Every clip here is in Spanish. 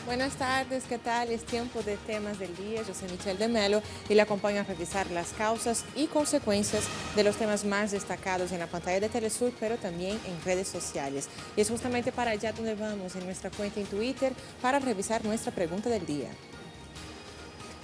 Buenas tardes, ¿qué tal? Es tiempo de temas del día. Yo soy Michelle de Melo y le acompaño a revisar las causas y consecuencias de los temas más destacados en la pantalla de Telesur, pero también en redes sociales. Y es justamente para allá donde vamos en nuestra cuenta en Twitter para revisar nuestra pregunta del día.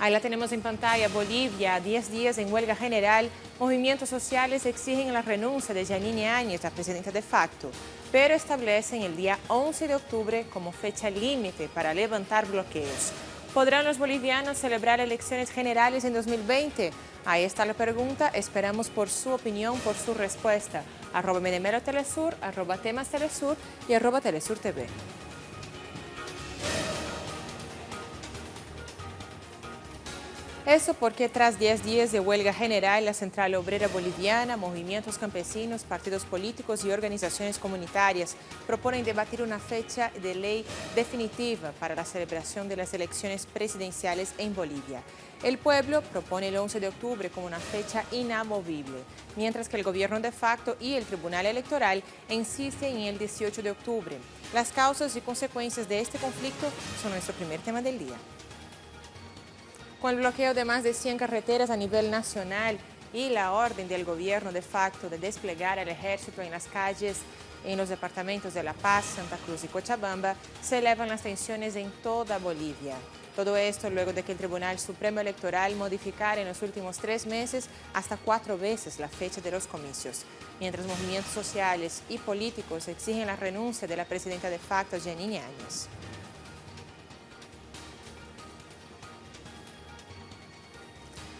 Ahí la tenemos en pantalla. Bolivia, 10 días en huelga general. Movimientos sociales exigen la renuncia de Yanine Áñez, la presidenta de facto, pero establecen el día 11 de octubre como fecha límite para levantar bloqueos. ¿Podrán los bolivianos celebrar elecciones generales en 2020? Ahí está la pregunta. Esperamos por su opinión, por su respuesta. @Medemelo Telesur, @Temas Telesur y @Telesur TV. Eso porque tras 10 días de huelga general, la Central Obrera Boliviana, movimientos campesinos, partidos políticos y organizaciones comunitarias proponen debatir una fecha de ley definitiva para la celebración de las elecciones presidenciales en Bolivia. El pueblo propone el 11 de octubre como una fecha inamovible, mientras que el gobierno de facto y el Tribunal Electoral insisten en el 18 de octubre. Las causas y consecuencias de este conflicto son nuestro primer tema del día. Con el bloqueo de más de 100 carreteras a nivel nacional y la orden del gobierno de facto de desplegar el ejército en las calles en los departamentos de La Paz, Santa Cruz y Cochabamba, se elevan las tensiones en toda Bolivia. Todo esto luego de que el Tribunal Supremo Electoral modificara en los últimos 3 meses hasta 4 veces la fecha de los comicios, mientras movimientos sociales y políticos exigen la renuncia de la presidenta de facto, Yanine Áñez.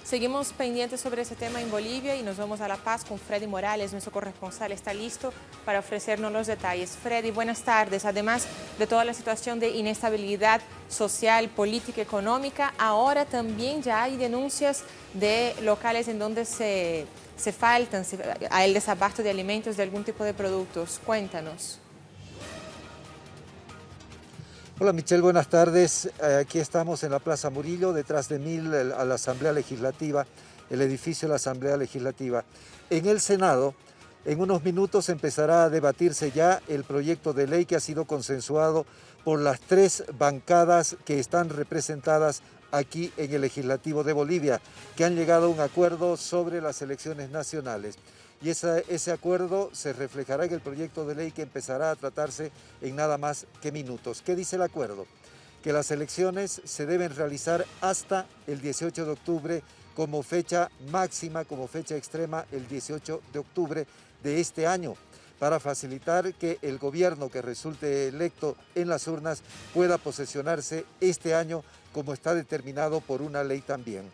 Seguimos pendientes sobre ese tema en Bolivia y nos vamos a La Paz con Freddy Morales, nuestro corresponsal está listo para ofrecernos los detalles. Freddy, buenas tardes. Además de toda la situación de inestabilidad social, política, económica, ahora también ya hay denuncias de locales en donde se faltan el desabasto de alimentos, de algún tipo de productos. Cuéntanos. Hola Michelle, buenas tardes. Aquí estamos en la Plaza Murillo, detrás de mí a la Asamblea Legislativa, el edificio de la Asamblea Legislativa. En el Senado, en unos minutos empezará a debatirse ya el proyecto de ley que ha sido consensuado por las 3 bancadas que están representadas aquí en el Legislativo de Bolivia, que han llegado a un acuerdo sobre las elecciones nacionales. Y ese acuerdo se reflejará en el proyecto de ley que empezará a tratarse en nada más que minutos. ¿Qué dice el acuerdo? Que las elecciones se deben realizar hasta el 18 de octubre como fecha máxima, como fecha extrema, el 18 de octubre de este año, para facilitar que el gobierno que resulte electo en las urnas pueda posesionarse este año como está determinado por una ley también.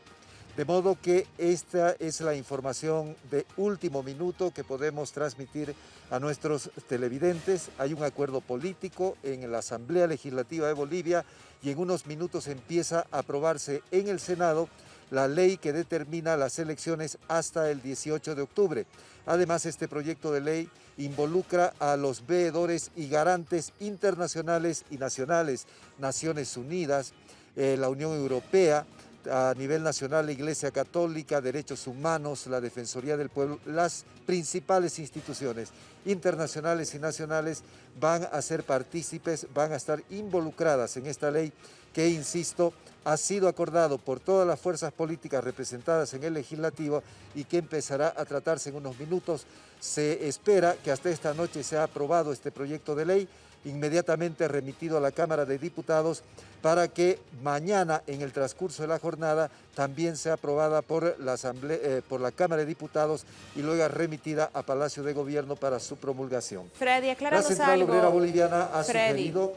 De modo que esta es la información de último minuto que podemos transmitir a nuestros televidentes. Hay un acuerdo político en la Asamblea Legislativa de Bolivia y en unos minutos empieza a aprobarse en el Senado la ley que determina las elecciones hasta el 18 de octubre. Además, este proyecto de ley involucra a los veedores y garantes internacionales y nacionales, Naciones Unidas, la Unión Europea, a nivel nacional la Iglesia Católica, Derechos Humanos, la Defensoría del Pueblo, las principales instituciones internacionales y nacionales van a ser partícipes, van a estar involucradas en esta ley que, insisto, ha sido acordado por todas las fuerzas políticas representadas en el Legislativo y que empezará a tratarse en unos minutos. Se espera que hasta esta noche sea aprobado este proyecto de ley, inmediatamente remitido a la Cámara de Diputados para que mañana en el transcurso de la jornada también sea aprobada por la Cámara de Diputados y luego remitida a Palacio de Gobierno para su promulgación. Freddy, acláranos algo. La Central Obrera Boliviana ha sugerido...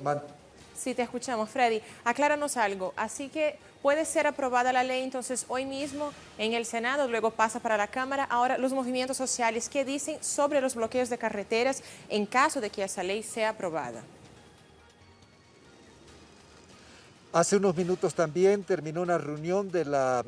Sí, te escuchamos, Freddy. Acláranos algo. Así que puede ser aprobada la ley entonces hoy mismo en el Senado, luego pasa para la Cámara. Ahora, los movimientos sociales, ¿qué dicen sobre los bloqueos de carreteras en caso de que esa ley sea aprobada? Hace unos minutos también terminó una reunión de la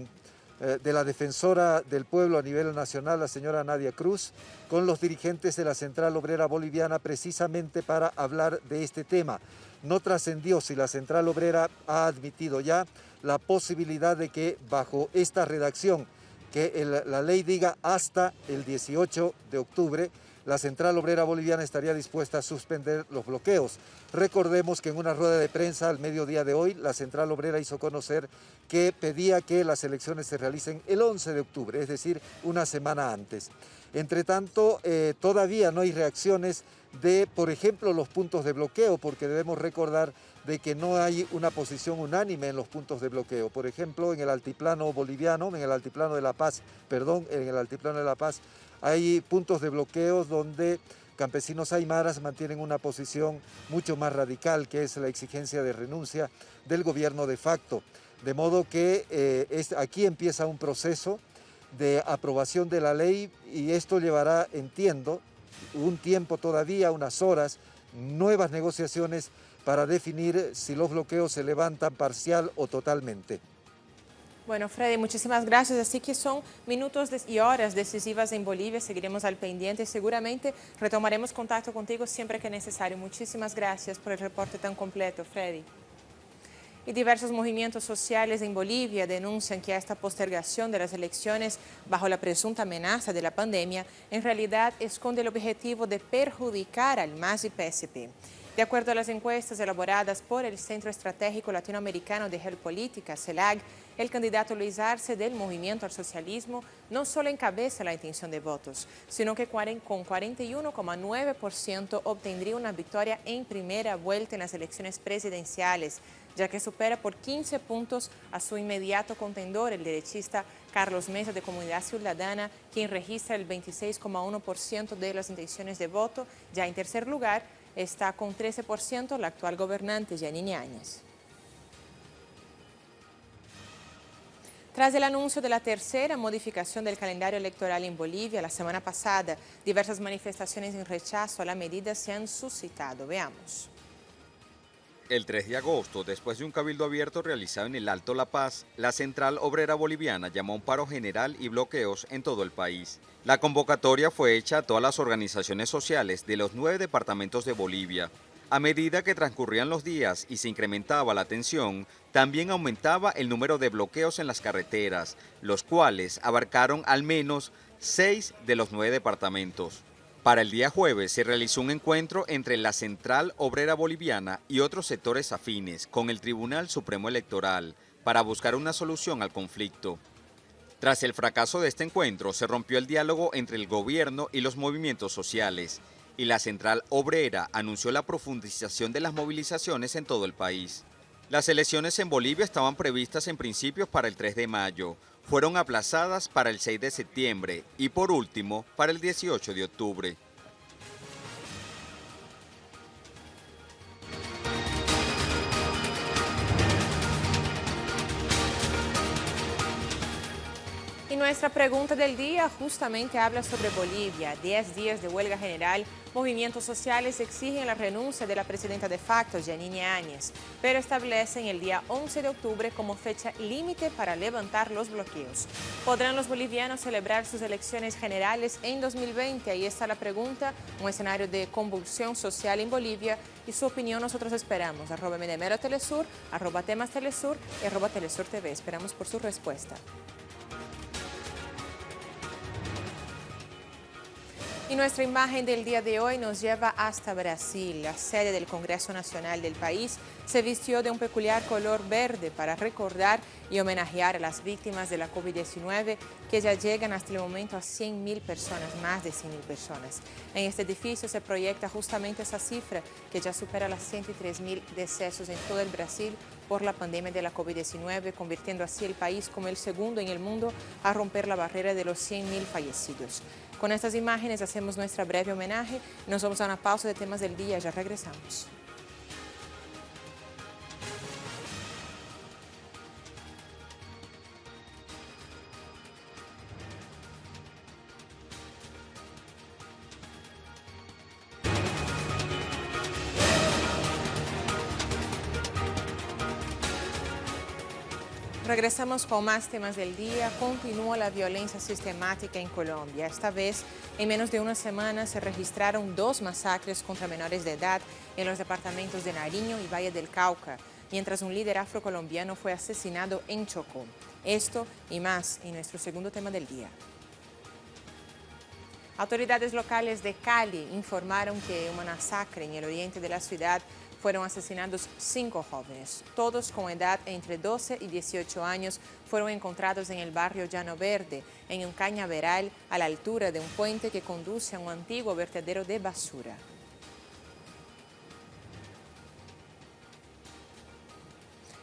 defensora del pueblo a nivel nacional, la señora Nadia Cruz, con los dirigentes de la Central Obrera Boliviana precisamente para hablar de este tema. No trascendió si la Central Obrera ha admitido ya la posibilidad de que bajo esta redacción, que la ley diga hasta el 18 de octubre, la Central Obrera Boliviana estaría dispuesta a suspender los bloqueos. Recordemos que en una rueda de prensa al mediodía de hoy, la Central Obrera hizo conocer que pedía que las elecciones se realicen el 11 de octubre, es decir, una semana antes. Entre tanto, todavía no hay reacciones de, por ejemplo, los puntos de bloqueo, porque debemos recordar de que no hay una posición unánime en los puntos de bloqueo. Por ejemplo, en el altiplano boliviano, en el altiplano de La Paz, hay puntos de bloqueo donde campesinos aymaras mantienen una posición mucho más radical, que es la exigencia de renuncia del gobierno de facto. De modo que aquí empieza un proceso de aprobación de la ley y esto llevará, entiendo, un tiempo todavía, unas horas, nuevas negociaciones para definir si los bloqueos se levantan parcial o totalmente. Bueno, Freddy, muchísimas gracias. Así que son minutos y horas decisivas en Bolivia. Seguiremos al pendiente y seguramente retomaremos contacto contigo siempre que necesario. Muchísimas gracias por el reporte tan completo, Freddy. Y diversos movimientos sociales en Bolivia denuncian que esta postergación de las elecciones bajo la presunta amenaza de la pandemia en realidad esconde el objetivo de perjudicar al MAS y PSP. De acuerdo a las encuestas elaboradas por el Centro Estratégico Latinoamericano de Geopolítica, CELAG, el candidato Luis Arce del Movimiento al Socialismo no solo encabeza la intención de votos, sino que con 41,9% obtendría una victoria en primera vuelta en las elecciones presidenciales, ya que supera por 15 puntos a su inmediato contendor, el derechista Carlos Mesa de Comunidad Ciudadana, quien registra el 26,1% de las intenciones de voto. Ya en tercer lugar está con 13% la actual gobernante Yanine Áñez. Tras el anuncio de la tercera modificación del calendario electoral en Bolivia la semana pasada, diversas manifestaciones en rechazo a la medida se han suscitado. Veamos. El 3 de agosto, después de un cabildo abierto realizado en el Alto La Paz, la Central Obrera Boliviana llamó a un paro general y bloqueos en todo el país. La convocatoria fue hecha a todas las organizaciones sociales de los 9 departamentos de Bolivia. A medida que transcurrían los días y se incrementaba la tensión, también aumentaba el número de bloqueos en las carreteras, los cuales abarcaron al menos 6 de los 9 departamentos. Para el día jueves se realizó un encuentro entre la Central Obrera Boliviana y otros sectores afines con el Tribunal Supremo Electoral para buscar una solución al conflicto. Tras el fracaso de este encuentro, se rompió el diálogo entre el gobierno y los movimientos sociales, y la Central Obrera anunció la profundización de las movilizaciones en todo el país. Las elecciones en Bolivia estaban previstas en principio para el 3 de mayo, fueron aplazadas para el 6 de septiembre y por último para el 18 de octubre. Y nuestra pregunta del día justamente habla sobre Bolivia. 10 días de huelga general, movimientos sociales exigen la renuncia de la presidenta de facto, Yanine Áñez, pero establecen el día 11 de octubre como fecha límite para levantar los bloqueos. ¿Podrán los bolivianos celebrar sus elecciones generales en 2020? Ahí está la pregunta, un escenario de convulsión social en Bolivia y su opinión nosotros esperamos. @Medemero Telesur, @Temas Telesur y @Telesur TV. Esperamos por su respuesta. Y nuestra imagen del día de hoy nos lleva hasta Brasil. La sede del Congreso Nacional del país se vistió de un peculiar color verde para recordar y homenajear a las víctimas de la COVID-19, que ya llegan hasta el momento a 100.000 personas, más de 100.000 personas. En este edificio se proyecta justamente esa cifra, que ya supera las 103.000 decesos en todo el Brasil por la pandemia de la COVID-19, convirtiendo así el país como el segundo en el mundo a romper la barrera de los 100.000 fallecidos. Con estas imágenes hacemos nuestra breve homenaje. Nos vamos a una pausa de temas del día. Ya regresamos. Regresamos con más temas del día. Continúa la violencia sistemática en Colombia. Esta vez, en menos de una semana, se registraron 2 masacres contra menores de edad en los departamentos de Nariño y Valle del Cauca, mientras un líder afrocolombiano fue asesinado en Chocó. Esto y más en nuestro segundo tema del día. Autoridades locales de Cali informaron que una masacre en el oriente de la ciudad fueron asesinados 5 jóvenes, todos con edad entre 12 y 18 años, fueron encontrados en el barrio Llano Verde, en un cañaveral a la altura de un puente que conduce a un antiguo vertedero de basura.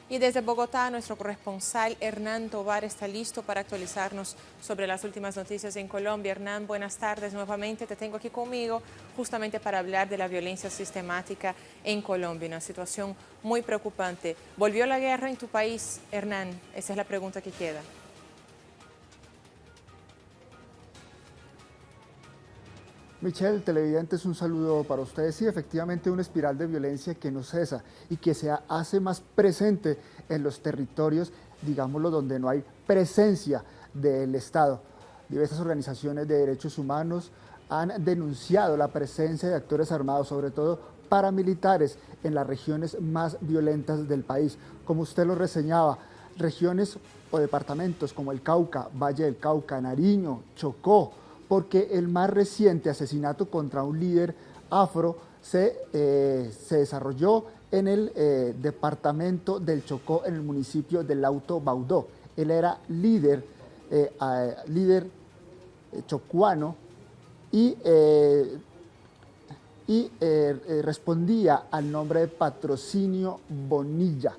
Y desde Bogotá, nuestro corresponsal Hernán Tovar está listo para actualizarnos sobre las últimas noticias en Colombia. Hernán, buenas tardes nuevamente. Te tengo aquí conmigo justamente para hablar de la violencia sistemática en Colombia, una situación muy preocupante. ¿Volvió la guerra en tu país, Hernán? Esa es la pregunta que queda. Michelle, televidentes, un saludo para ustedes. Sí, efectivamente, una espiral de violencia que no cesa y que se hace más presente en los territorios, digámoslo, donde no hay presencia del Estado. Diversas organizaciones de derechos humanos han denunciado la presencia de actores armados, sobre todo paramilitares, en las regiones más violentas del país. Como usted lo reseñaba, regiones o departamentos como el Cauca, Valle del Cauca, Nariño, Chocó, porque el más reciente asesinato contra un líder afro se desarrolló en el departamento del Chocó, en el municipio del Lauto Baudó. Él era líder chocuano y respondía al nombre de Patrocinio Bonilla.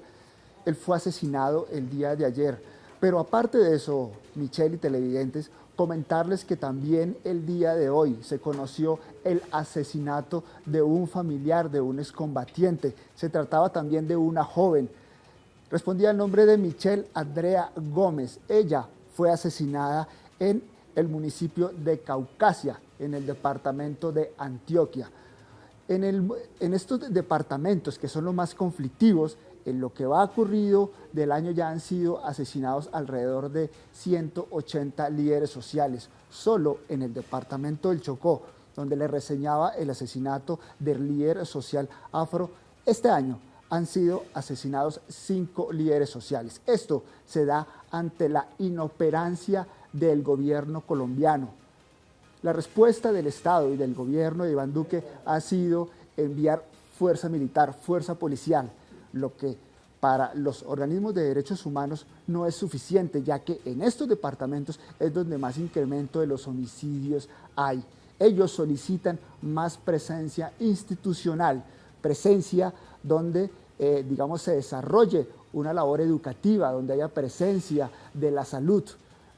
Él fue asesinado el día de ayer. Pero aparte de eso, Michelle y televidentes, comentarles que también el día de hoy se conoció el asesinato de un familiar, de un excombatiente. Se trataba también de una joven. Respondía al nombre de Michelle Andrea Gómez. Ella fue asesinada en el municipio de Caucasia, en el departamento de Antioquia. En estos departamentos, que son los más conflictivos, en lo que va ocurrido del año ya han sido asesinados alrededor de 180 líderes sociales, solo en el departamento del Chocó, donde le reseñaba el asesinato del líder social afro. Este año han sido asesinados 5 líderes sociales. Esto se da ante la inoperancia del gobierno colombiano. La respuesta del Estado y del gobierno de Iván Duque ha sido enviar fuerza militar, fuerza policial, lo que para los organismos de derechos humanos no es suficiente, ya que en estos departamentos es donde más incremento de los homicidios hay. Ellos solicitan más presencia institucional, presencia donde, digamos, se desarrolle una labor educativa, donde haya presencia de la salud.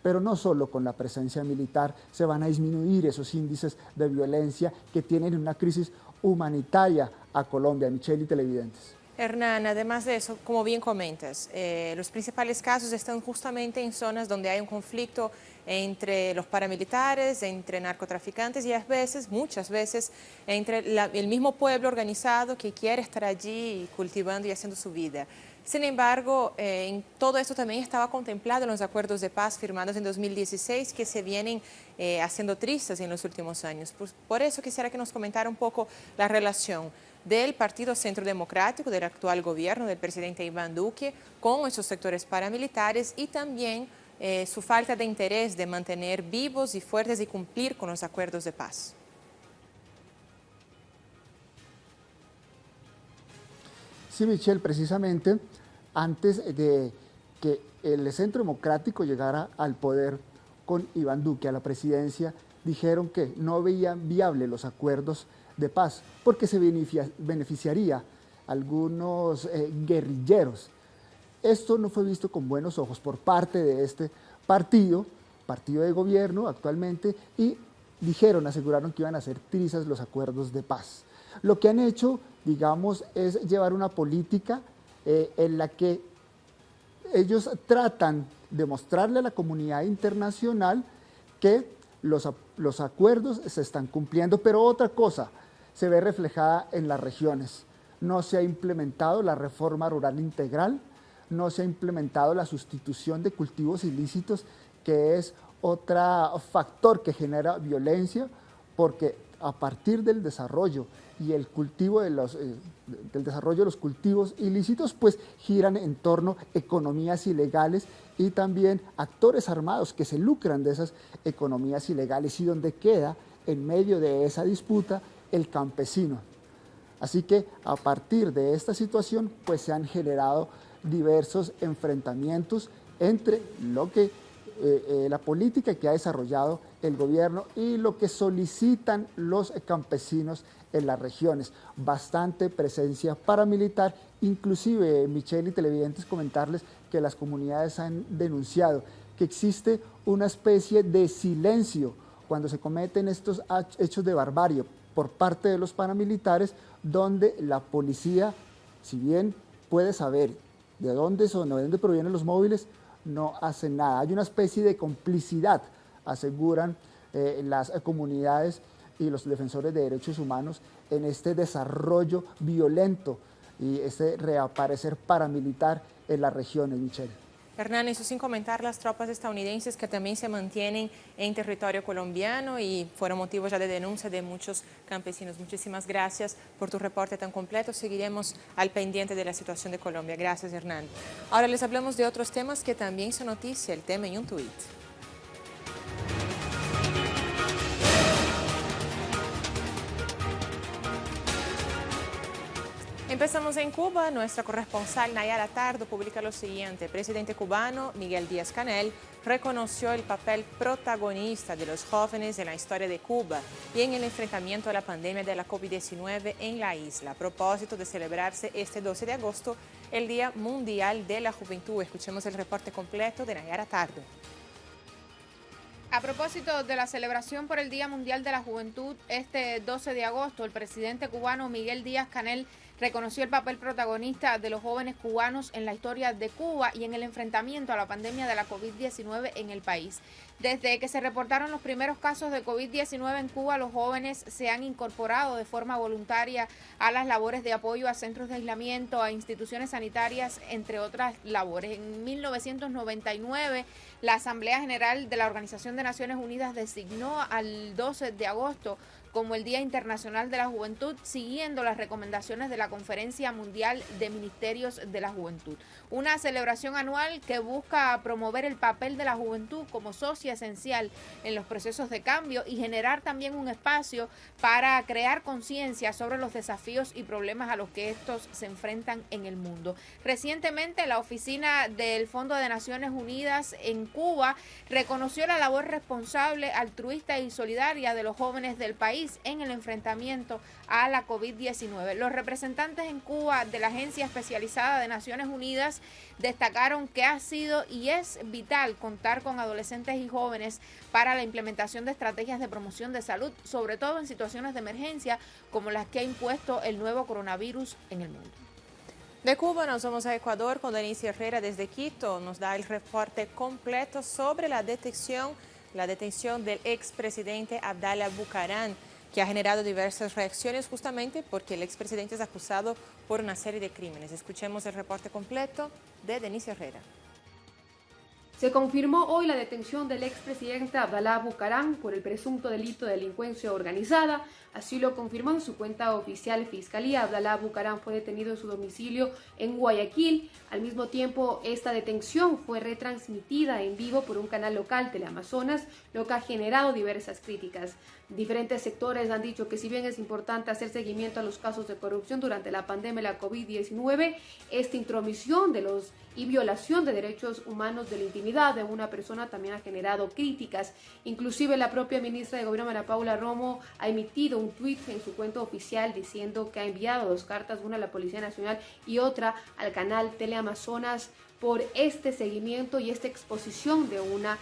Pero no solo con la presencia militar se van a disminuir esos índices de violencia que tienen una crisis humanitaria a Colombia. Michelle y televidentes. Hernán, además de eso, como bien comentas, los principales casos están justamente en zonas donde hay un conflicto entre los paramilitares, entre narcotraficantes y a veces, muchas veces, entre el mismo pueblo organizado que quiere estar allí cultivando y haciendo su vida. Sin embargo, en todo esto también estaba contemplado en los acuerdos de paz firmados en 2016 que se vienen haciendo tristes en los últimos años. Por eso quisiera que nos comentara un poco la relación del Partido Centro Democrático, del actual gobierno del presidente Iván Duque, con esos sectores paramilitares y también su falta de interés de mantener vivos y fuertes y cumplir con los acuerdos de paz. Sí, Michelle, precisamente antes de que el Centro Democrático llegara al poder con Iván Duque a la presidencia, dijeron que no veían viable los acuerdos de paz porque se beneficiaría a algunos guerrilleros. Esto no fue visto con buenos ojos por parte de este partido de gobierno actualmente, y aseguraron que iban a hacer trizas los acuerdos de paz. Lo que han hecho, digamos, es llevar una política en la que ellos tratan de mostrarle a la comunidad internacional que los acuerdos se están cumpliendo, pero otra cosa se ve reflejada en las regiones. No se ha implementado la reforma rural integral, no se ha implementado la sustitución de cultivos ilícitos, que es otro factor que genera violencia, porque a partir del desarrollo y el cultivo del desarrollo de los cultivos ilícitos, pues giran en torno a economías ilegales y también actores armados que se lucran de esas economías ilegales, y donde queda en medio de esa disputa el campesino. Así que a partir de esta situación pues se han generado diversos enfrentamientos entre lo que la política que ha desarrollado el gobierno y lo que solicitan los campesinos en las regiones. Bastante presencia paramilitar, inclusive, Michelle y televidentes, comentarles que las comunidades han denunciado que existe una especie de silencio cuando se cometen estos hechos de barbarie por parte de los paramilitares, donde la policía, si bien puede saber de dónde son o de dónde provienen los móviles, no hace nada. Hay una especie de complicidad, aseguran las comunidades y los defensores de derechos humanos en este desarrollo violento y este reaparecer paramilitar en las regiones, Michelle. Hernán, eso sin comentar las tropas estadounidenses que también se mantienen en territorio colombiano y fueron motivo ya de denuncia de muchos campesinos. Muchísimas gracias por tu reporte tan completo. Seguiremos al pendiente de la situación de Colombia. Gracias, Hernán. Ahora les hablamos de otros temas que también son noticia. El tema en un tuit. Empezamos en Cuba. Nuestra corresponsal Nayara Tardo publica lo siguiente. El presidente cubano Miguel Díaz-Canel reconoció el papel protagonista de los jóvenes en la historia de Cuba y en el enfrentamiento a la pandemia de la COVID-19 en la isla, a propósito de celebrarse este 12 de agosto el Día Mundial de la Juventud. Escuchemos el reporte completo de Nayara Tardo. A propósito de la celebración por el Día Mundial de la Juventud, este 12 de agosto, el presidente cubano Miguel Díaz-Canel reconoció el papel protagonista de los jóvenes cubanos en la historia de Cuba y en el enfrentamiento a la pandemia de la COVID-19 en el país. Desde que se reportaron los primeros casos de COVID-19 en Cuba, los jóvenes se han incorporado de forma voluntaria a las labores de apoyo a centros de aislamiento, a instituciones sanitarias, entre otras labores. En 1999, la Asamblea General de la Organización de Naciones Unidas designó al 12 de agosto como el Día Internacional de la Juventud, siguiendo las recomendaciones de la Conferencia Mundial de Ministerios de la Juventud. Una celebración anual que busca promover el papel de la juventud como socia esencial en los procesos de cambio y generar también un espacio para crear conciencia sobre los desafíos y problemas a los que estos se enfrentan en el mundo. Recientemente, la oficina del Fondo de Naciones Unidas en Cuba reconoció la labor responsable, altruista y solidaria de los jóvenes del país en el enfrentamiento a la COVID-19. Los representantes en Cuba de la Agencia Especializada de Naciones Unidas destacaron que ha sido y es vital contar con adolescentes y jóvenes para la implementación de estrategias de promoción de salud, sobre todo en situaciones de emergencia como las que ha impuesto el nuevo coronavirus en el mundo. De Cuba nos vamos a Ecuador con Denise Herrera desde Quito. Nos da el reporte completo sobre la detención del expresidente Abdalá Bucaram, que ha generado diversas reacciones justamente porque el expresidente es acusado por una serie de crímenes. Escuchemos el reporte completo de Denise Herrera. Se confirmó hoy la detención del expresidente Abdalá Bucaram por el presunto delito de delincuencia organizada. Así lo confirmó en su cuenta oficial Fiscalía. Abdalá Bucaram fue detenido en su domicilio en Guayaquil. Al mismo tiempo, esta detención fue retransmitida en vivo por un canal local, Teleamazonas, lo que ha generado diversas críticas. Diferentes sectores han dicho que si bien es importante hacer seguimiento a los casos de corrupción durante la pandemia de la COVID-19, esta intromisión y violación de derechos humanos de la intimidad de una persona también ha generado críticas. Inclusive la propia ministra de Gobierno, Ana Paula Romo, ha emitido un tuit en su cuenta oficial diciendo que ha enviado 2 cartas, una a la Policía Nacional y otra al canal Teleamazonas, por este seguimiento y esta exposición de una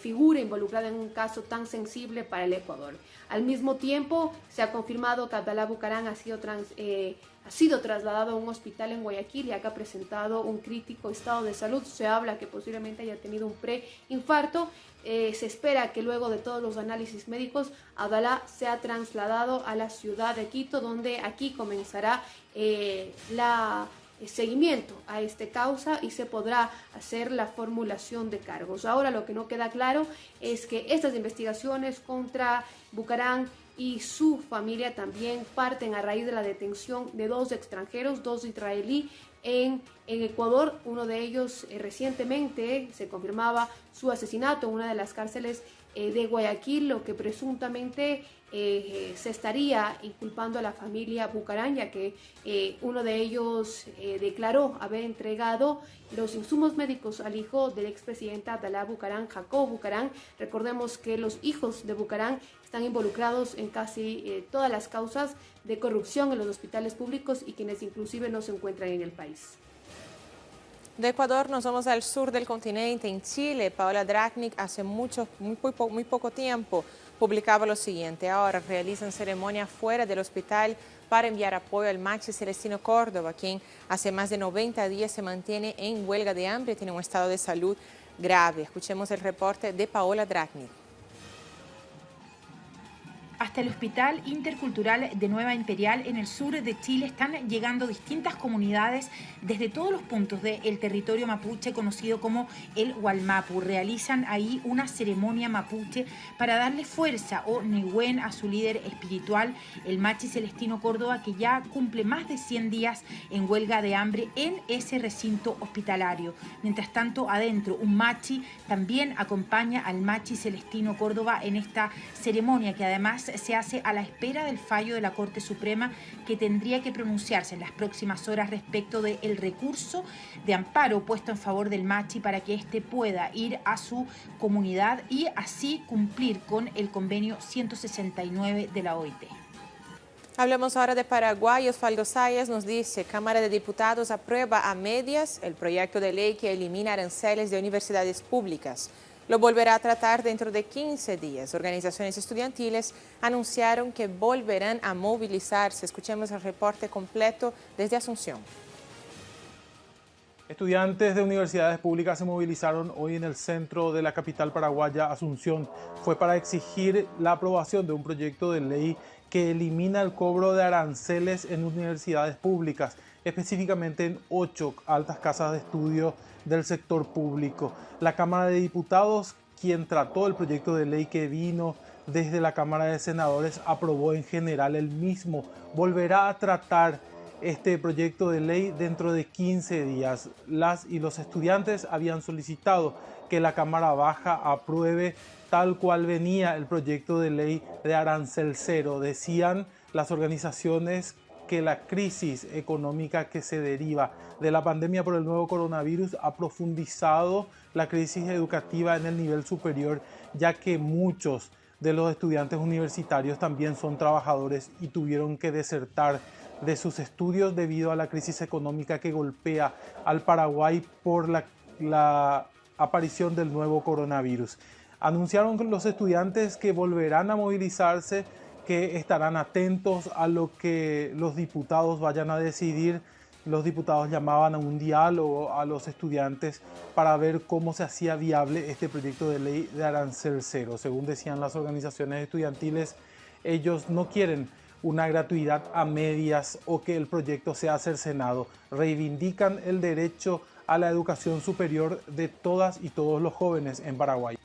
figura involucrada en un caso tan sensible para el Ecuador. Al mismo tiempo, se ha confirmado que Abdalá Bucaram ha sido trasladado a un hospital en Guayaquil, ya que ha presentado un crítico estado de salud. Se habla que posiblemente haya tenido un preinfarto. Se espera que luego de todos los análisis médicos, Abdalá sea trasladado a la ciudad de Quito, donde aquí comenzará seguimiento a esta causa y se podrá hacer la formulación de cargos. Ahora lo que no queda claro es que estas investigaciones contra Bucaram y su familia también parten a raíz de la detención de 2 extranjeros, 2 israelíes en Ecuador. Uno de ellos recientemente se confirmaba su asesinato en una de las cárceles de Guayaquil, lo que presuntamente se estaría inculpando a la familia Bucaram, ya que uno de ellos declaró haber entregado los insumos médicos al hijo del expresidente Abdalá Bucaram, Jacob Bucaram. Recordemos que los hijos de Bucaram están involucrados en casi todas las causas de corrupción en los hospitales públicos y quienes inclusive no se encuentran en el país. De Ecuador nos vamos al sur del continente, en Chile. Paola Dragnik hace muy poco tiempo publicaba lo siguiente: ahora realizan ceremonia fuera del hospital para enviar apoyo al Machi Celestino Córdoba, quien hace más de 90 días se mantiene en huelga de hambre y tiene un estado de salud grave. Escuchemos el reporte de Paola Dragnik. Hasta el Hospital Intercultural de Nueva Imperial en el sur de Chile están llegando distintas comunidades desde todos los puntos del territorio mapuche conocido como el Hualmapu. Realizan ahí una ceremonia mapuche para darle fuerza o nehuen a su líder espiritual, el Machi Celestino Córdoba, que ya cumple más de 100 días en huelga de hambre en ese recinto hospitalario. Mientras tanto, adentro, un machi también acompaña al Machi Celestino Córdoba en esta ceremonia, que además se hace a la espera del fallo de la Corte Suprema, que tendría que pronunciarse en las próximas horas respecto del recurso de amparo puesto en favor del Machi para que éste pueda ir a su comunidad y así cumplir con el convenio 169 de la OIT. Hablemos ahora de Paraguay. Osvaldo Sayas nos dice: Cámara de Diputados aprueba a medias el proyecto de ley que elimina aranceles de universidades públicas. Lo volverá a tratar dentro de 15 días. Organizaciones estudiantiles anunciaron que volverán a movilizarse. Escuchemos el reporte completo desde Asunción. Estudiantes de universidades públicas se movilizaron hoy en el centro de la capital paraguaya, Asunción. Fue para exigir la aprobación de un proyecto de ley que elimina el cobro de aranceles en universidades públicas, específicamente en 8 altas casas de estudio del sector público. La Cámara de Diputados, quien trató el proyecto de ley que vino desde la Cámara de Senadores, aprobó en general el mismo. Volverá a tratar este proyecto de ley dentro de 15 días. Las y los estudiantes habían solicitado que la Cámara Baja apruebe tal cual venía el proyecto de ley de arancel cero. Decían las organizaciones que la crisis económica que se deriva de la pandemia por el nuevo coronavirus ha profundizado la crisis educativa en el nivel superior, ya que muchos de los estudiantes universitarios también son trabajadores y tuvieron que desertar de sus estudios debido a la crisis económica que golpea al Paraguay por la aparición del nuevo coronavirus. Anunciaron los estudiantes que volverán a movilizarse, que estarán atentos a lo que los diputados vayan a decidir. Los diputados llamaban a un diálogo a los estudiantes para ver cómo se hacía viable este proyecto de ley de arancel cero. Según decían las organizaciones estudiantiles, ellos no quieren una gratuidad a medias o que el proyecto sea cercenado. Reivindican el derecho a la educación superior de todas y todos los jóvenes en Paraguay.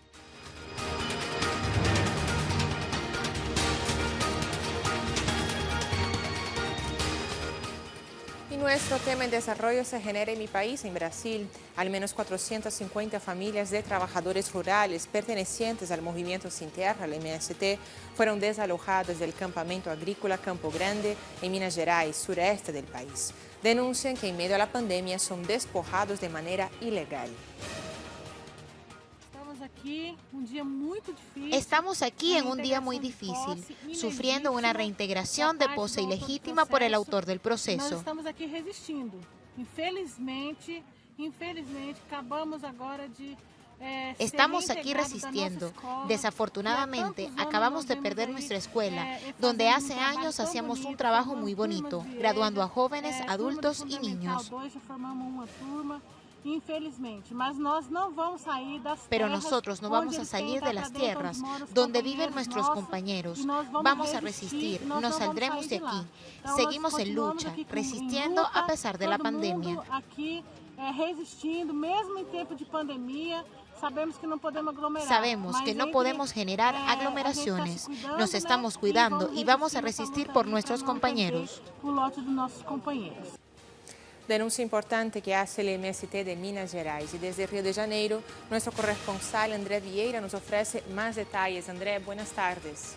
Nuestro tema en desarrollo se genera en mi país, en Brasil. Al menos 450 familias de trabajadores rurales pertenecientes al Movimiento Sin Terra, el MST, fueron desalojadas del campamento agrícola Campo Grande, en Minas Gerais, sureste del país. Denuncian que en medio a la pandemia son despojados de manera ilegal. Estamos aquí en un día muy difícil, sufriendo una reintegración de pose ilegítima por el autor del proceso. Estamos aquí resistindo. Infelizmente, acabamos agora de... Estamos aquí resistiendo. Desafortunadamente, acabamos de perder nuestra escuela, donde hace años hacíamos un trabajo muy bonito, graduando a jóvenes, adultos y niños. Pero nosotros no vamos a salir de las tierras donde viven nuestros compañeros. Vamos a resistir, nos saldremos de aquí. Seguimos en lucha, resistiendo a pesar de la pandemia. Sabemos que no podemos generar aglomeraciones. Nos estamos cuidando y vamos a resistir por nuestros compañeros. Denuncia importante que hace el MST de Minas Gerais. Y desde Río de Janeiro, nuestro corresponsal André Vieira nos ofrece más detalles. André, buenas tardes.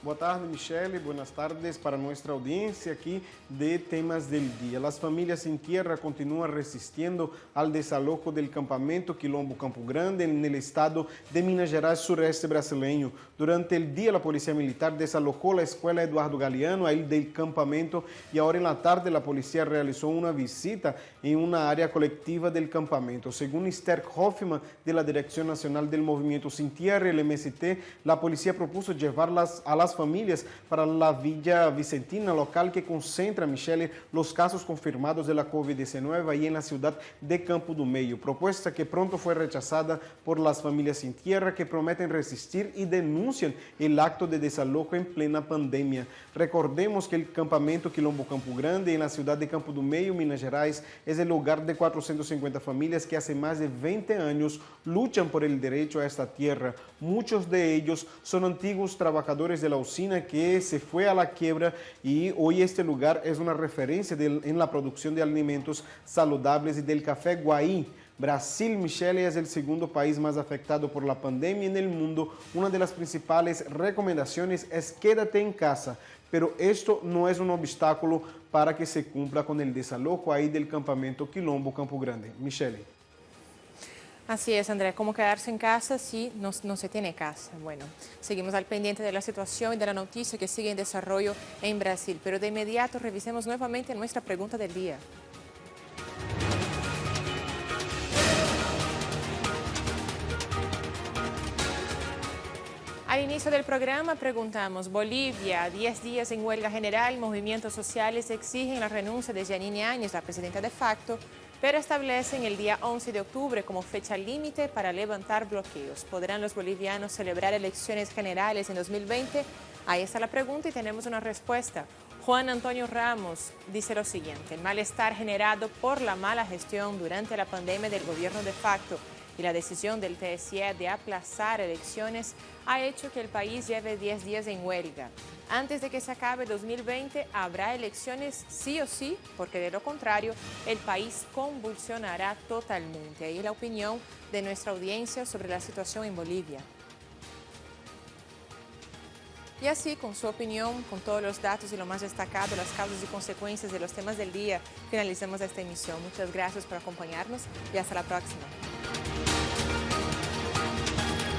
Boa tarde, Michelle. Buenas tardes para nuestra audiencia aquí de Temas del Día. Las familias sin tierra continúan resistiendo al desalojo del campamento Quilombo Campo Grande en el estado de Minas Gerais, sureste brasileño. Durante el día, la policía militar desalojó la escuela Eduardo Galeano, ahí del campamento, y ahora en la tarde la policía realizó una visita en una área colectiva del campamento. Según Esther Hoffman, de la Dirección Nacional del Movimiento Sin Tierra, el MST, la policía propuso llevarlas a las familias para la Villa Vicentina, local que concentra, Michelle, los casos confirmados de la COVID-19 ahí en la ciudad de Campo do Meio. Propuesta que pronto fue rechazada por las familias sin tierra, que prometen resistir y denuncian el acto de desalojo en plena pandemia. Recordemos que el campamento Quilombo Campo Grande en la ciudad de Campo do Meio, Minas Gerais, es el hogar de 450 familias que hace más de 20 años luchan por el derecho a esta tierra. Muchos de ellos son antiguos trabajadores de la usina que se fue a la quiebra, y hoy este lugar es una referencia en la producción de alimentos saludables y del café Guaí. Brasil, Michelle, es el segundo país más afectado por la pandemia en el mundo. Una de las principales recomendaciones es quédate en casa, pero esto no es un obstáculo para que se cumpla con el desalojo ahí del campamento Quilombo Campo Grande. Michelle. Así es, André, ¿cómo quedarse en casa si no se tiene casa? Bueno, seguimos al pendiente de la situación y de la noticia que sigue en desarrollo en Brasil, pero de inmediato revisemos nuevamente nuestra pregunta del día. Al inicio del programa preguntamos, Bolivia, 10 días en huelga general, movimientos sociales exigen la renuncia de Jeanine Áñez, la presidenta de facto, pero establecen el día 11 de octubre como fecha límite para levantar bloqueos. ¿Podrán los bolivianos celebrar elecciones generales en 2020? Ahí está la pregunta y tenemos una respuesta. Juan Antonio Ramos dice lo siguiente: el malestar generado por la mala gestión durante la pandemia del gobierno de facto y la decisión del TSE de aplazar elecciones ha hecho que el país lleve 10 días en huelga. Antes de que se acabe 2020 habrá elecciones sí o sí, porque de lo contrario el país convulsionará totalmente. Ahí es la opinión de nuestra audiencia sobre la situación en Bolivia. Y así, con su opinión, con todos los datos y lo más destacado, las causas y consecuencias de los temas del día, finalizamos esta emisión. Muchas gracias por acompañarnos y hasta la próxima.